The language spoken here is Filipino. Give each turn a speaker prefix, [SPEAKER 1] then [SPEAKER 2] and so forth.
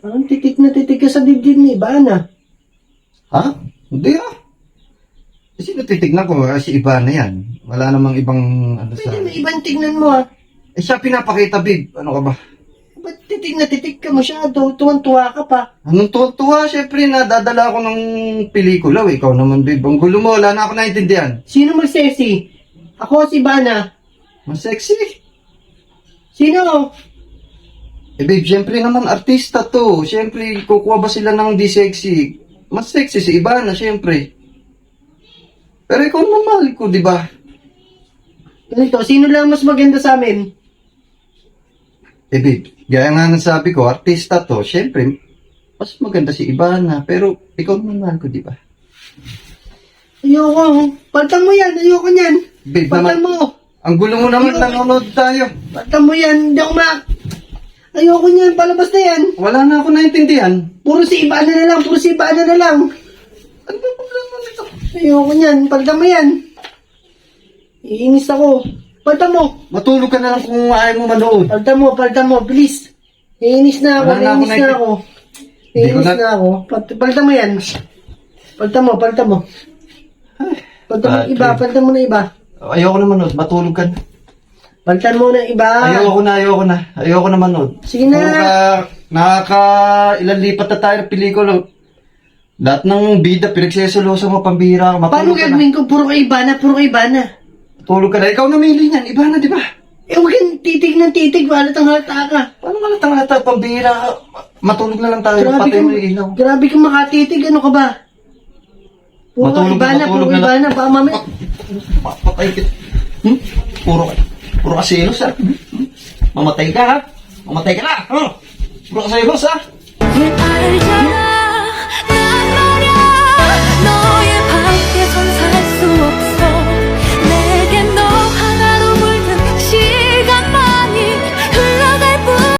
[SPEAKER 1] Ang titik na titik ka sa dibdib ni Ivana.
[SPEAKER 2] Ha? Hindi ah. Sino titignan ko? Si Ivana yan. Wala namang ibang ano sa...
[SPEAKER 1] Pwede may ibang tignan mo ah.
[SPEAKER 2] Siya pinapakita, babe. Ano ka ba?
[SPEAKER 1] Ba't titik na titik ka masyado? Tuwan-tuwa ka pa.
[SPEAKER 2] Anong tuwa? Siyempre, nadadala ako ng pelikula. Ikaw naman, babe. Ang gulo mo, wala na ako naintindihan.
[SPEAKER 1] Sino mag-sexy? Ako si Ivana.
[SPEAKER 2] Mas sexy.
[SPEAKER 1] Sino?
[SPEAKER 2] Babe, siyempre naman artista to. Siyempre, kukuha ba sila ng di sexy? Mas sexy si Ivana, siyempre. Pero ikaw naman mahal ko, di ba?
[SPEAKER 1] Ganito, sino lang mas maganda sa amin?
[SPEAKER 2] Babe, gaya nga ng sabi ko, artista to. Siyempre, mas maganda si Ivana. Pero ikaw naman mahal ko, di ba?
[SPEAKER 1] Ayoko. Paltan mo yan. Ayoko niyan.
[SPEAKER 2] Babe,
[SPEAKER 1] Paltan
[SPEAKER 2] naman,
[SPEAKER 1] mo.
[SPEAKER 2] ang gulo mo naman, nanonood tayo.
[SPEAKER 1] Paltan mo yan. Hindi ako Ayoko niyan. Palabas na yan.
[SPEAKER 2] Wala na ako naintindihan.
[SPEAKER 1] Puro si Ivana na lang. Puro si Ivana na lang.
[SPEAKER 2] Ano ba problema nito?
[SPEAKER 1] Ayoko niyan. Paltan mo yan. Iinis ako. Paltan mo.
[SPEAKER 2] Matulog ka na lang kung ayaw mo manood.
[SPEAKER 1] Paltan mo. Please. Iinis na ako.
[SPEAKER 2] Wala na ako
[SPEAKER 1] Iinis na ako.
[SPEAKER 2] Hindi ko
[SPEAKER 1] Iinis
[SPEAKER 2] na-
[SPEAKER 1] na ako. Paltan mo yan. Paltan mo. Paltan mo. Paltan mo iba. Paltan mo na iba.
[SPEAKER 2] Ayoko na manood. Matulog ka na.
[SPEAKER 1] Paltan mo na iba.
[SPEAKER 2] Ayoko na manood.
[SPEAKER 1] Sige na.
[SPEAKER 2] Ilan lipat na tayo ng pelikula. Lahat ng bida, pinagsesolosa mo, pambihira ka.
[SPEAKER 1] Paano
[SPEAKER 2] Matulog ka na.
[SPEAKER 1] gagawin ko? Puro kay Ivana. Puro kay Ivana.
[SPEAKER 2] Matulog ka na. Ikaw namili niyan. Iba na, di ba?
[SPEAKER 1] Huwag kang titig ng titig. Halatang halata ka.
[SPEAKER 2] Paano malatang-lata, pambihira ka? Matulog na lang tayo. Patay mo yung ilaw.
[SPEAKER 1] Grabe kang makatitig. Ano ka ba? Puro
[SPEAKER 2] Matulog na,
[SPEAKER 1] Ivana. Puro
[SPEAKER 2] matulog na lang.
[SPEAKER 1] Ivana. Baka mamaya.
[SPEAKER 2] Patay kita. Puro ka selos, ha? Mamatay ka, ha? Mamatay ka na, ha? Puro ka selos, ha?
[SPEAKER 3] When I